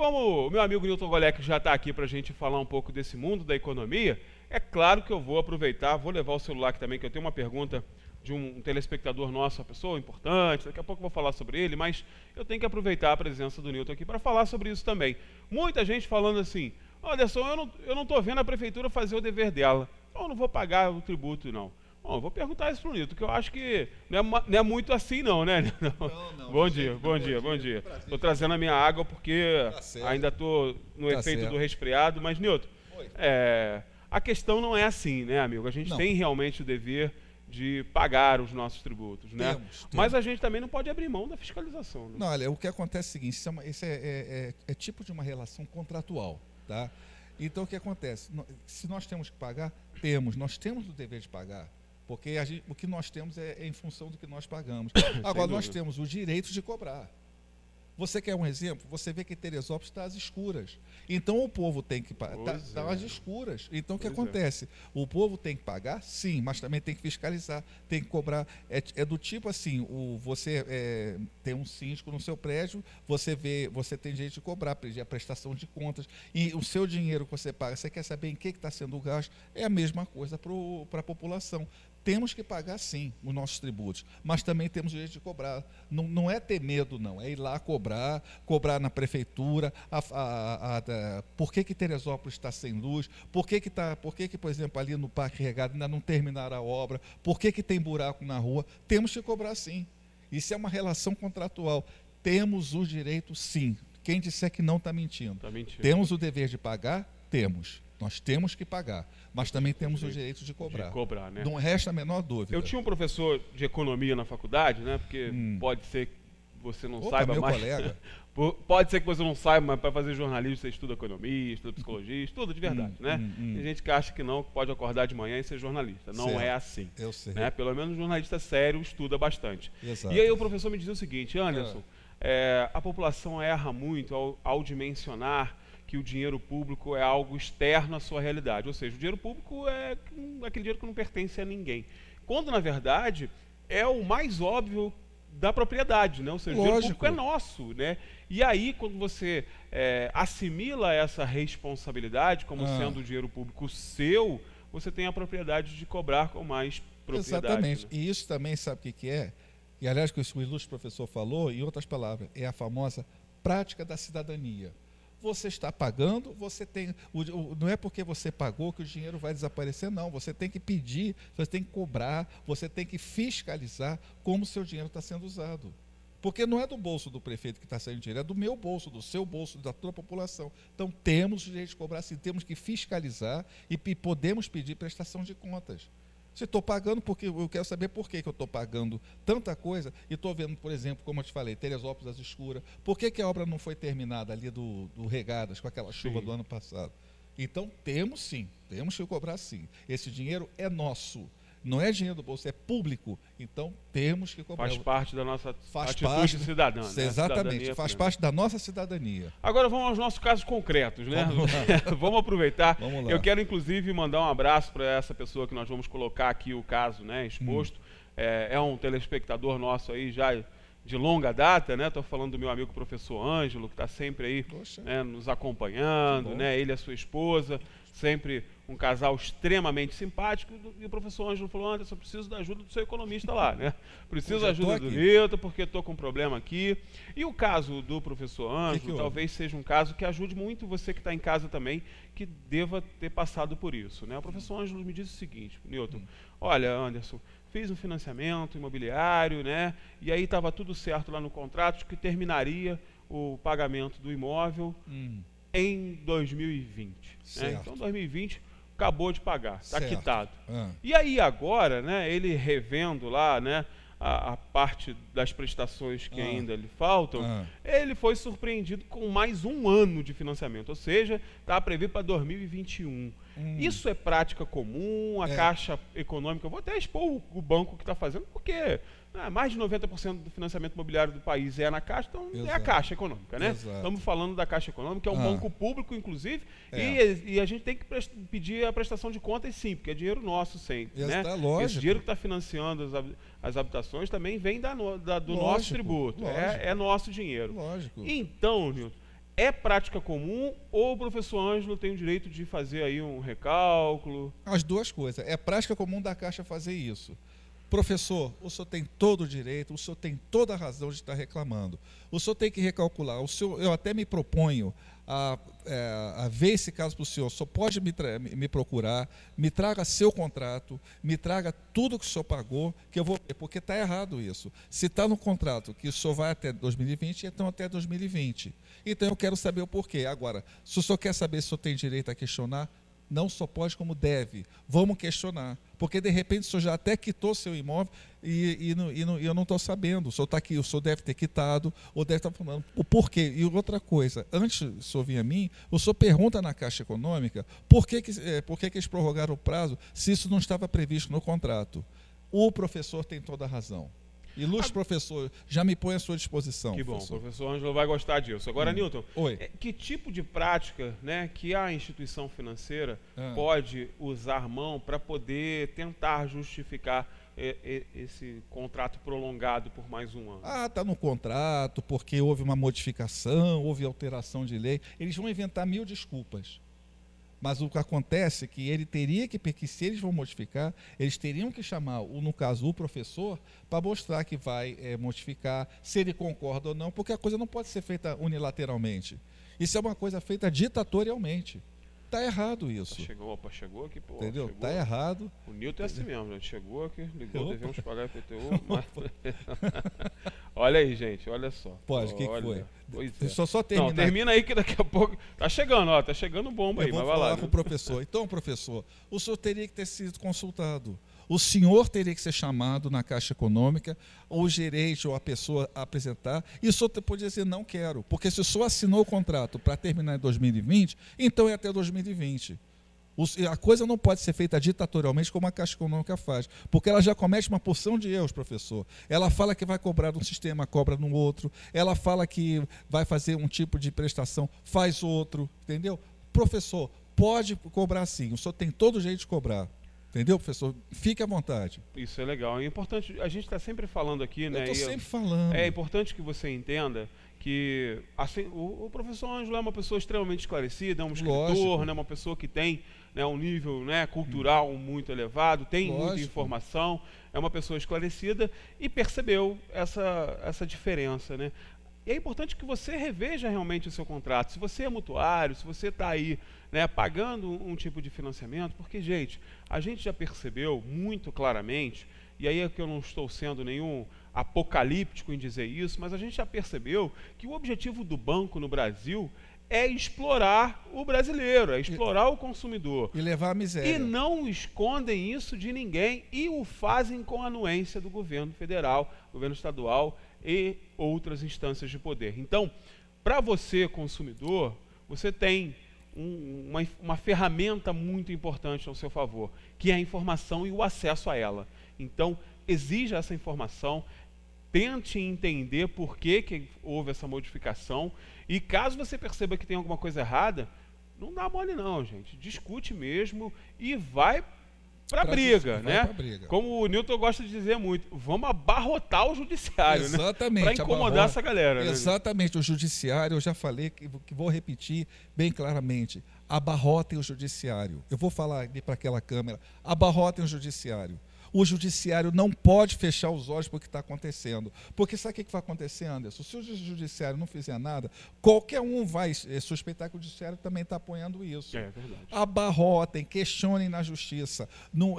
como o meu amigo Newton Golec já está aqui para a gente falar um pouco desse mundo da economia, é claro que eu vou aproveitar, vou levar o celular aqui também, que eu tenho uma pergunta de um telespectador nosso, uma pessoa importante, daqui a pouco eu vou falar sobre ele, mas eu tenho que aproveitar a presença do Newton aqui para falar sobre isso também. Muita gente falando assim, Anderson, eu não estou vendo a prefeitura fazer o dever dela, eu não vou pagar o tributo, não. Bom, eu vou perguntar isso para o Newton, que eu acho que não é muito assim não, né? Não, Bom dia. Estou trazendo a minha água porque ainda estou no efeito do resfriado, mas Newton, a questão não é assim, né, amigo? A gente tem realmente o dever de pagar os nossos tributos, né? Temos. Mas a gente também não pode abrir mão da fiscalização. Né? Não, olha, o que acontece é o seguinte, isso é tipo de uma relação contratual, tá? Então, o que acontece? Se nós temos que pagar, nós temos o dever de pagar, porque o que nós temos é em função do que nós pagamos. Agora, nós temos o direito de cobrar. Você quer um exemplo? Você vê que Teresópolis está às escuras. Então, o povo tem que pagar. Está às escuras. Então, o que acontece? O povo tem que pagar? Sim, mas também tem que fiscalizar, tem que cobrar. É do tipo assim, você tem um síndico no seu prédio, você tem direito de cobrar, pedir a prestação de contas, e o seu dinheiro que você paga, você quer saber em que está sendo gasto? É a mesma coisa para a população. Temos que pagar, sim, os nossos tributos, mas também temos o direito de cobrar. Não é ter medo, não. É ir lá cobrar na prefeitura. Por que Teresópolis está sem luz? Por que, por exemplo, ali no Parque Regado ainda não terminaram a obra? Por que tem buraco na rua? Temos que cobrar, sim. Isso é uma relação contratual. Temos o direito, sim. Quem disser que não está mentindo. Temos o dever de pagar? Temos. Nós temos que pagar, mas também temos o direito de cobrar. Né? Não resta a menor dúvida. Eu tinha um professor de economia na faculdade, né? Porque pode ser que você não saiba meu mais. Colega. Pode ser que você não saiba, mas para fazer jornalismo você estuda economia, estuda psicologia, estuda de verdade, né? Tem gente que acha que não, que pode acordar de manhã e ser jornalista. Não é assim. Eu sei. Né? Pelo menos um jornalista sério estuda bastante. Exato. E aí o professor me dizia o seguinte, Anderson, a população erra muito ao dimensionar que o dinheiro público é algo externo à sua realidade. Ou seja, o dinheiro público é aquele dinheiro que não pertence a ninguém. Quando, na verdade, é o mais óbvio da propriedade, né? Ou seja, o dinheiro público é nosso, né? E aí, quando você assimila essa responsabilidade como sendo o dinheiro público seu, você tem a propriedade de cobrar com mais propriedade. Exatamente. Né? E isso também, sabe o que é? E, aliás, que o ilustre professor falou, em outras palavras, é a famosa prática da cidadania. Você está pagando, você tem. Não é porque você pagou que o dinheiro vai desaparecer, não. Você tem que pedir, você tem que cobrar, você tem que fiscalizar como o seu dinheiro está sendo usado. Porque não é do bolso do prefeito que está saindo dinheiro, é do meu bolso, do seu bolso, da toda a população. Então temos o direito de cobrar, sim, temos que fiscalizar e podemos pedir prestação de contas. Se estou pagando, porque eu quero saber por que eu estou pagando tanta coisa e estou vendo, por exemplo, como eu te falei, Teresópolis às escuras. Por que a obra não foi terminada ali do Regadas, com aquela chuva do ano passado? Então, temos que cobrar sim. Esse dinheiro é nosso. Não é dinheiro do bolso, é público. Então, temos que cobrar. Faz parte da nossa atitude cidadã. Né? Exatamente, faz parte da nossa cidadania. Agora vamos aos nossos casos concretos, né? Vamos aproveitar. Vamos lá. Eu quero, inclusive, mandar um abraço para essa pessoa que nós vamos colocar aqui o caso, né, exposto. É um telespectador nosso aí já de longa data, né? Estou falando do meu amigo professor Ângelo, que está sempre aí, né, nos acompanhando, né? Ele e a sua esposa, sempre um casal extremamente simpático, e o professor Ângelo falou, Anderson, eu preciso da ajuda do seu economista lá, né? Preciso da ajuda do Newton, porque estou com um problema aqui. E o caso do professor Ângelo talvez seja um caso que ajude muito você que está em casa também, que deva ter passado por isso, né? O professor Ângelo me disse o seguinte, Newton, olha, Anderson, fiz um financiamento imobiliário, né? E aí estava tudo certo lá no contrato, que terminaria o pagamento do imóvel em 2020. Né? Então, 2020 acabou de pagar, está quitado. E aí agora, né, ele revendo lá, né, a parte das prestações que ainda lhe faltam, ele foi surpreendido com mais um ano de financiamento, ou seja, está previsto para 2021. Isso é prática comum, a Caixa Econômica, eu vou até expor o banco que está fazendo, porque mais de 90% do financiamento imobiliário do país é na Caixa, então é a Caixa Econômica, né? Estamos falando da Caixa Econômica, que é um banco público, inclusive, e a gente tem que pedir a prestação de contas, sim, porque é dinheiro nosso sempre, né? Esse dinheiro que está financiando as habitações também vem do nosso tributo, é nosso dinheiro. Lógico. Então, Nilton, é prática comum ou o professor Ângelo tem o direito de fazer aí um recálculo? As duas coisas. É prática comum da Caixa fazer isso. Professor, o senhor tem todo o direito, o senhor tem toda a razão de estar reclamando. O senhor tem que recalcular. Eu até me proponho a ver esse caso para o senhor. O senhor pode me procurar, me traga seu contrato, me traga tudo que o senhor pagou, que eu vou ver, porque está errado isso. Se está no contrato que o senhor vai até 2020, então até 2020. Então eu quero saber o porquê. Agora, se o senhor quer saber se o senhor tem direito a questionar, não só pode como deve. Vamos questionar. Porque, de repente, o senhor já até quitou seu imóvel e eu não estou sabendo. O senhor está aqui, o senhor deve ter quitado, ou deve estar falando o porquê. E outra coisa, antes do senhor vir a mim, o senhor pergunta na Caixa Econômica por que eles prorrogaram o prazo se isso não estava previsto no contrato. O professor tem toda a razão. Ilustre professor, já me põe à sua disposição. Que bom, o professor Ângelo vai gostar disso. Agora, Newton, Oi. Que tipo de prática, né, que a instituição financeira pode usar mão para poder tentar justificar esse contrato prolongado por mais um ano? Está no contrato, porque houve uma modificação, houve alteração de lei. Eles vão inventar 1000 desculpas. Mas o que acontece é que ele teria que se eles vão modificar, eles teriam que chamar, no caso, o professor, para mostrar que vai modificar, se ele concorda ou não, porque a coisa não pode ser feita unilateralmente. Isso é uma coisa feita ditatorialmente. Está errado isso. Chegou aqui, pô. Entendeu? Está errado. O Newton é assim mesmo, gente. Chegou aqui, ligou, devemos pagar IPTU. Mas... Olha aí, gente, olha só. Pode, o que foi? Pois é. Só terminar. Não, termina aí que daqui a pouco... Tá chegando, ó, tá chegando bomba aí, mas vai lá. Eu vou falar com o professor. Então, professor, o senhor teria que ter sido consultado. O senhor teria que ser chamado na Caixa Econômica, ou o gerente, ou a pessoa a apresentar, e o senhor podia dizer, não quero, porque se o senhor assinou o contrato para terminar em 2020, então é até 2020. A coisa não pode ser feita ditatorialmente como a Caixa Econômica faz, porque ela já comete uma porção de erros, professor. Ela fala que vai cobrar num sistema, cobra no outro. Ela fala que vai fazer um tipo de prestação, faz outro, entendeu? Professor, pode cobrar sim, o senhor tem todo o jeito de cobrar. Entendeu, professor? Fique à vontade. Isso é legal. É importante, a gente está sempre falando aqui, né? Eu estou sempre falando. É importante que você entenda que assim, o professor Ângelo é uma pessoa extremamente esclarecida, é um escritor, né, uma pessoa que tem, né, um nível, né, cultural muito elevado, tem muita informação, é uma pessoa esclarecida e percebeu essa diferença, né? E é importante que você reveja realmente o seu contrato. Se você é mutuário, se você está aí, né, pagando um tipo de financiamento, porque, gente, a gente já percebeu muito claramente, e aí é que eu não estou sendo nenhum apocalíptico em dizer isso, mas a gente já percebeu que o objetivo do banco no Brasil é explorar o brasileiro, é explorar o consumidor. E levar a miséria. E não escondem isso de ninguém e o fazem com a anuência do governo federal, governo estadual e outras instâncias de poder. Então, para você, consumidor, você tem uma ferramenta muito importante ao seu favor, que é a informação e o acesso a ela. Então, exija essa informação, tente entender por que houve essa modificação e caso você perceba que tem alguma coisa errada, não dá mole não, gente. Discute mesmo e vai para briga, né? Como o Newton gosta de dizer muito, vamos abarrotar o judiciário, exatamente, né? Para incomodar essa galera. Exatamente, né? O judiciário, eu já falei, que vou repetir bem claramente, abarrotem o judiciário. Eu vou falar ali para aquela câmera, abarrotem o judiciário. O judiciário não pode fechar os olhos para o que está acontecendo. Porque sabe o que vai acontecer, Anderson? Se o judiciário não fizer nada, qualquer um vai suspeitar que o judiciário também está apoiando isso. É verdade. Abarrotem, questionem na justiça. Não,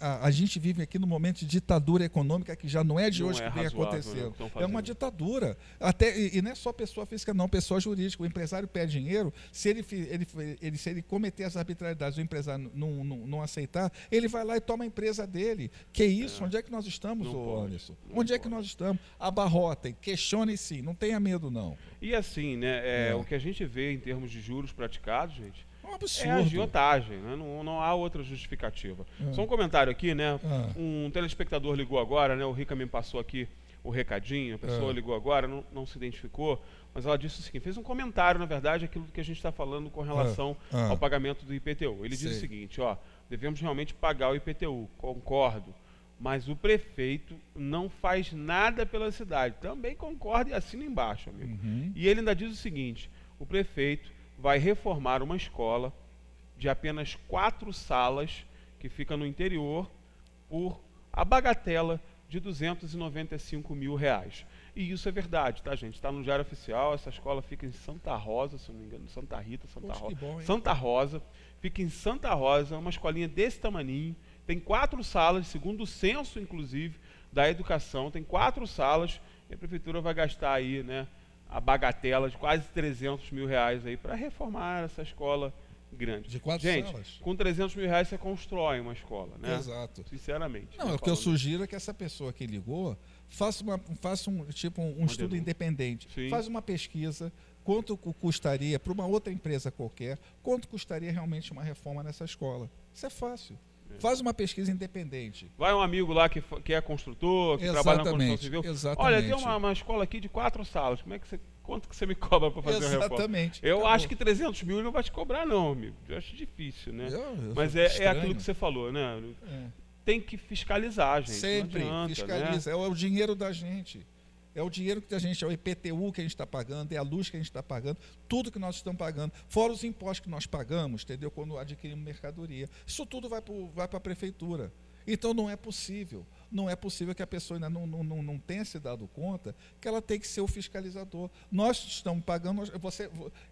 a gente vive aqui num momento de ditadura econômica que já não é de hoje que vem acontecendo. É uma ditadura. E não é só pessoa física, não, pessoa jurídica. O empresário pede dinheiro, se ele cometer as arbitrariedades, o empresário não aceitar, ele vai lá e toma a empresa dele. Que isso? Onde é que nós estamos, Anderson? Onde é que nós estamos? Abarrotem, questionem sim, não tenha medo não. E assim, né, o que a gente vê em termos de juros praticados, gente, é um absurdo. É agiotagem, né? Não há outra justificativa. Só um comentário aqui, né? Um telespectador ligou agora, né? O Rica me passou aqui o recadinho, a pessoa ligou agora, não se identificou, mas ela disse o seguinte, fez um comentário, na verdade, aquilo que a gente está falando com relação ao pagamento do IPTU. Ele diz o seguinte, ó, devemos realmente pagar o IPTU, concordo, mas o prefeito não faz nada pela cidade. Também concordo e assina embaixo, amigo. E ele ainda diz o seguinte, o prefeito vai reformar uma escola de apenas 4 salas, que fica no interior, por a bagatela de R$295 mil. E isso é verdade, tá, gente? Está no Diário Oficial. Essa escola fica em Santa Rosa, se não me engano, Santa Rita, Santa Rosa. Fica em Santa Rosa, uma escolinha desse tamaninho. Tem 4 salas, segundo o censo, inclusive, da educação. Tem 4 salas e a prefeitura vai gastar aí, né, a bagatela de quase R$300 mil aí para reformar essa escola grande. De 4 gente, salas? Com R$300 mil você constrói uma escola, né? Exato. Sinceramente. Não, o que eu sugiro é que essa pessoa que ligou faça um estudo independente. Sim. Faz uma pesquisa, quanto custaria para uma outra empresa qualquer, quanto custaria realmente uma reforma nessa escola. Isso é fácil. Faz uma pesquisa independente. Vai um amigo lá que é construtor, que trabalha na construção civil. Exatamente. Olha, tem uma escola aqui de 4 salas. Quanto que você me cobra para fazer uma reforma? Exatamente. Eu acho que R$300 mil não vai te cobrar, não, amigo. Eu acho difícil, né? Mas é aquilo que você falou, né? Tem que fiscalizar, gente. Sempre não adianta, fiscaliza. Né? É o dinheiro da gente. É o dinheiro que a gente, é o IPTU que a gente está pagando, é a luz que a gente está pagando, tudo que nós estamos pagando, fora os impostos que nós pagamos, entendeu? Quando adquirimos mercadoria. Isso tudo vai para a prefeitura. Então não é possível. Não é possível que a pessoa ainda não tenha se dado conta que ela tem que ser o fiscalizador. Nós estamos pagando,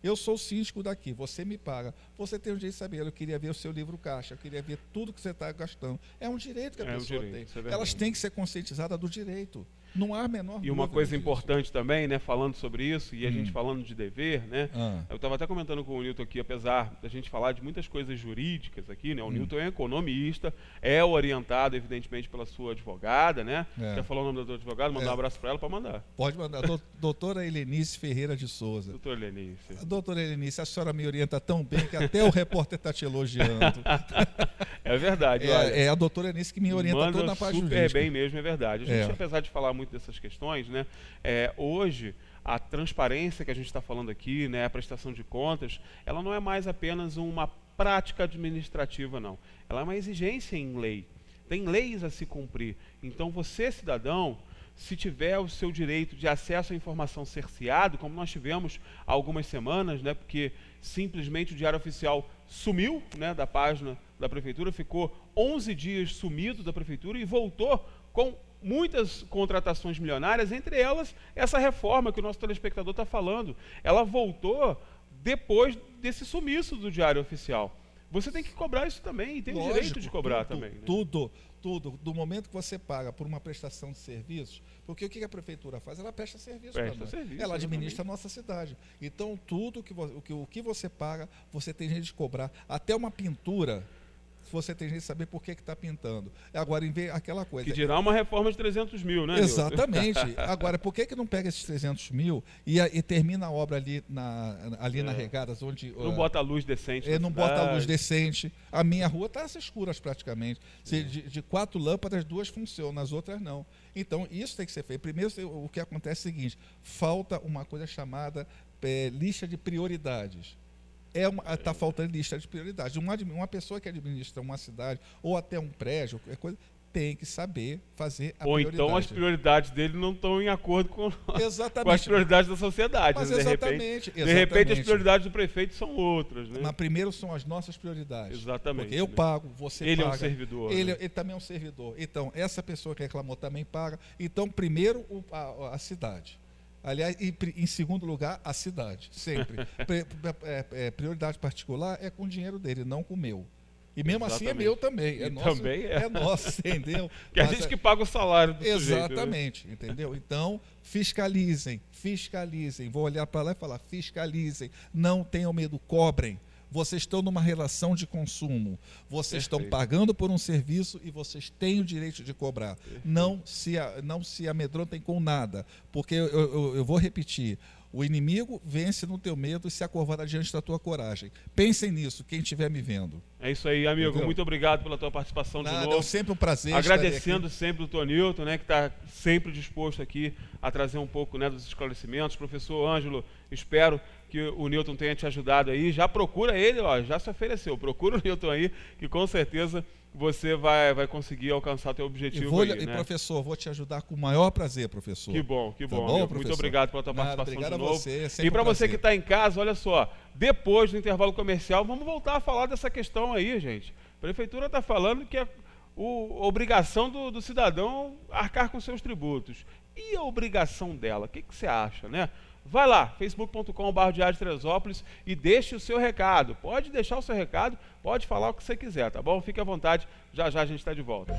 eu sou o síndico daqui, você me paga. Você tem o direito de saber, eu queria ver o seu livro caixa, eu queria ver tudo que você está gastando. É um direito que a pessoa tem. Elas têm que ser conscientizadas do direito. Não há a menor dúvida. E uma coisa importante também, né, falando sobre isso, e a gente falando de dever, né? Eu estava até comentando com o Newton aqui, apesar da gente falar de muitas coisas jurídicas aqui, né? O Newton é economista, é orientado, evidentemente, pela sua advogada, né? Quer falar o nome da tua advogada? Mandar um abraço para ela para mandar. Pode mandar. Doutora Helenice Ferreira de Souza. Doutora Helenice. Doutora Helenice, a senhora me orienta tão bem que até o repórter está te elogiando. É verdade, olha. É a doutora Helenice que me orienta toda na parte jurídica. Super bem mesmo, é verdade. A gente, apesar de falar muito dessas questões, né? Hoje, a transparência que a gente está falando aqui, né, a prestação de contas, ela não é mais apenas uma prática administrativa, não. Ela é uma exigência em lei. Tem leis a se cumprir. Então, você, cidadão, se tiver o seu direito de acesso à informação cerceado, como nós tivemos há algumas semanas, né, porque simplesmente o Diário Oficial sumiu, né, da página da Prefeitura, ficou 11 dias sumido da Prefeitura e voltou com muitas contratações milionárias, entre elas essa reforma que o nosso telespectador está falando. Ela voltou depois desse sumiço do Diário Oficial. Você tem que cobrar isso também, e tem o direito de cobrar também. Né? Tudo. Do momento que você paga por uma prestação de serviços, porque o que a prefeitura faz? Ela presta serviço para nós. Ela administra a nossa cidade. Então, tudo o que você paga, você tem jeito de cobrar. Até uma pintura, você tem jeito de saber por que está pintando. Agora, em vez aquela coisa... Que dirá uma reforma de 300 mil, né? Exatamente. Agora, por que não pega esses 300 mil e termina a obra ali na Regadas, onde... Não bota a luz decente. Não bota a luz decente. A minha rua está às escuras praticamente. De 4 lâmpadas, 2 funcionam, as outras não. Então, isso tem que ser feito. Primeiro, o que acontece é o seguinte, falta uma coisa chamada lista de prioridades. Está faltando lista de prioridades. Uma pessoa que administra uma cidade ou até um prédio, qualquer coisa, tem que saber fazer a prioridade. Ou então as prioridades dele não estão em acordo com as prioridades da sociedade. Mas de repente as prioridades do prefeito são outras. Né? Mas primeiro são as nossas prioridades. Exatamente. Porque eu pago, você paga. Ele é um servidor. Ele também é um servidor. Então, essa pessoa que reclamou também paga. Então, primeiro a cidade. Aliás, e em segundo lugar, a cidade, sempre. Prioridade particular é com o dinheiro dele, não com o meu. E mesmo assim é meu também. É nosso, também é nosso, entendeu? Que a gente que paga o salário do sujeito. Exatamente, né? Entendeu? Então, fiscalizem. Vou olhar para lá e falar, fiscalizem. Não tenham medo, cobrem. Vocês estão numa relação de consumo. Vocês estão pagando por um serviço e vocês têm o direito de cobrar. Não se amedrontem com nada. Porque eu vou repetir. O inimigo vence no teu medo e se acovada diante da tua coragem. Pensem nisso, quem estiver me vendo. É isso aí, amigo. Entendeu? Muito obrigado pela tua participação de novo. É sempre um prazer. Agradecendo sempre o Dr. Newton, né, que está sempre disposto aqui a trazer um pouco, né, dos esclarecimentos. Professor Ângelo, espero que o Newton tenha te ajudado aí. Já procura ele, já se ofereceu. Procura o Newton aí, que com certeza você vai conseguir alcançar teu objetivo aí, né? Professor, vou te ajudar com o maior prazer, professor. Que bom, que bom. Bom, muito obrigado pela tua participação obrigado de novo. A você, e para você que está em casa, olha só, depois do intervalo comercial, vamos voltar a falar dessa questão aí, gente. A prefeitura está falando que é a obrigação do cidadão arcar com seus tributos. E a obrigação dela? O que você acha, né? Vai lá, facebook.com/Diário de Teresópolis e deixe o seu recado. Pode deixar o seu recado, pode falar o que você quiser, tá bom? Fique à vontade, já já a gente está de volta.